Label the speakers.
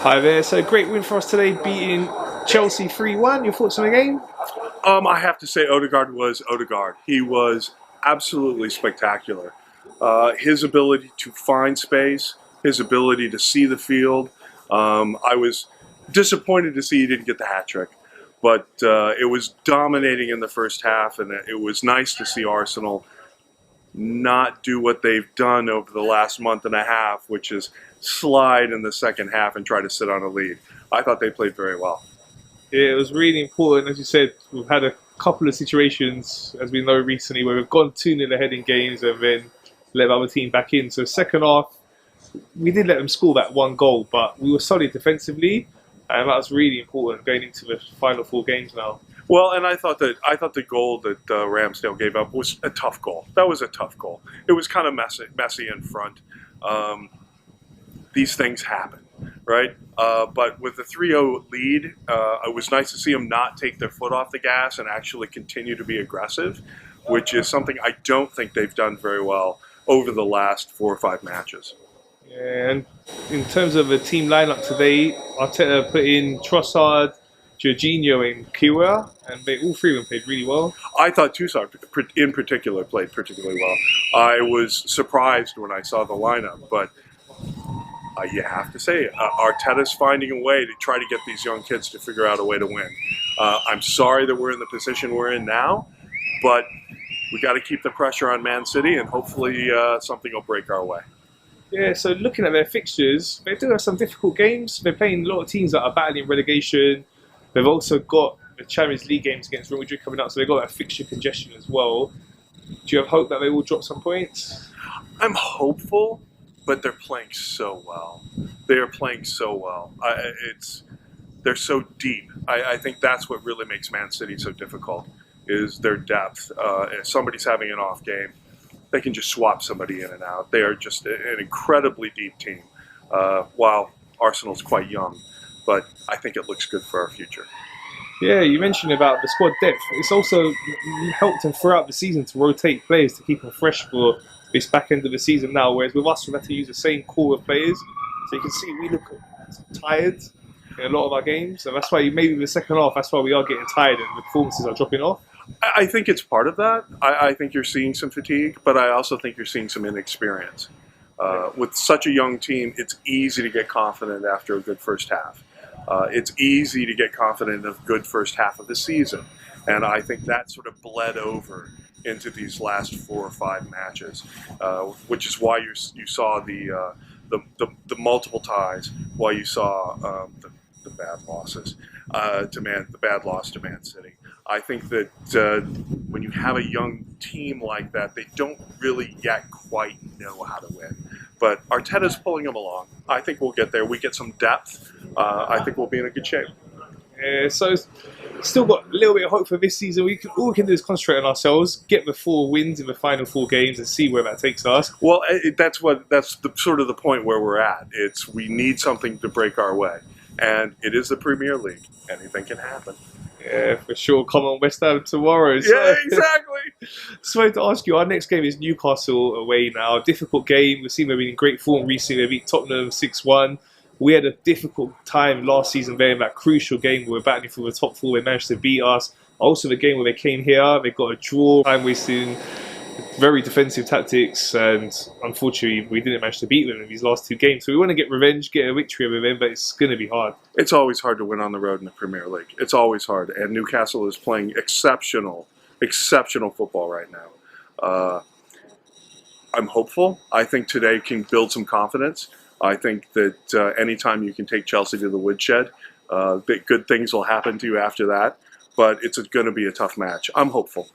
Speaker 1: Hi there. So great win for us today, beating Chelsea 3-1. Your thoughts on the game?
Speaker 2: I have to say Odegaard was Odegaard. He was absolutely spectacular. His ability to find space, his ability to see the field. I was disappointed to see he didn't get the hat trick, but it was dominating in the first half, and it was nice to see Arsenal not do what they've done over the last month and a half, which is slide in the second half and try to sit on a lead. I thought they played very well.
Speaker 1: Yeah, it was really important. As you said, we've had a couple of situations, as we know recently, where we've gone 2-0 ahead in games and then let the other team back in. So second half, we did let them score that one goal, but we were solid defensively, and that was really important going into the final four games now.
Speaker 2: Well, and I thought the goal that Ramsdale gave up was a tough goal. That was a tough goal. It was kind of messy in front. These things happen, right? But with the 3-0 lead, it was nice to see them not take their foot off the gas and actually continue to be aggressive, which is something I don't think they've done very well over the last 4 or 5 matches.
Speaker 1: Yeah, and in terms of the team lineup today, Arteta put in Trossard, Jorginho, and Kiwa, and they all three of them played really well.
Speaker 2: I thought Trossard in particular played particularly well. I was surprised when I saw the lineup, but you have to say, Arteta's finding a way to try to get these young kids to figure out a way to win. I'm sorry that we're in the position we're in now, but we got to keep the pressure on Man City, and hopefully something will break our way.
Speaker 1: Yeah, so looking at their fixtures, they do have some difficult games. They're playing a lot of teams that are battling relegation. They've also got the Champions League games against Real Madrid coming up, so they've got that fixture congestion as well. Do you have hope that they will drop some points?
Speaker 2: I'm hopeful, but they're playing so well. They are playing so well. They're so deep. I think that's what really makes Man City so difficult, is their depth. If somebody's having an off game, they can just swap somebody in and out. They are just an incredibly deep team, while Arsenal's quite young. But I think it looks good for our future.
Speaker 1: Yeah, you mentioned about the squad depth. It's also helped them throughout the season to rotate players to keep them fresh for this back end of the season now, whereas with us, we've had to use the same core of players. So you can see we look tired in a lot of our games, and that's why maybe in the second half, that's why we are getting tired and the performances are dropping off.
Speaker 2: I think it's part of that. I think you're seeing some fatigue, but I also think you're seeing some inexperience. With such a young team, it's easy to get confident after a good first half. It's easy to get confident in a good first half of the season. And I think that sort of bled over into these last 4 or 5 matches, which is why you saw the multiple ties, why you saw the bad losses the bad loss to Man City. I think that when you have a young team like that, they don't really yet quite know how to win. But Arteta's pulling them along. I think we'll get there. We get some depth. I think we'll be in a good shape.
Speaker 1: So still got a little bit of hope for this season. All we can do is concentrate on ourselves, get the 4 wins in the final 4 games, and see where that takes us.
Speaker 2: Well, that's sort of the point where we're at. We need something to break our way, and it is the Premier League. Anything can happen.
Speaker 1: Yeah, for sure. Come on, West Ham tomorrow.
Speaker 2: Yeah, exactly.
Speaker 1: So I wanted to ask you, our next game is Newcastle away now. Difficult game. We've seen them in great form recently. They beat Tottenham 6-1. We had a difficult time last season there in that crucial game where we were battling for the top 4. They managed to beat us. Also the game where they came here, they got a draw. Time wasting, very defensive tactics, and unfortunately we didn't manage to beat them in these last 2 games. So we want to get revenge, get a victory over them, but it's going to be hard.
Speaker 2: It's always hard to win on the road in the Premier League. It's always hard, and Newcastle is playing exceptional football right now. I'm hopeful. I think today can build some confidence. I think that anytime you can take Chelsea to the woodshed, good things will happen to you after that. But it's going to be a tough match. I'm hopeful.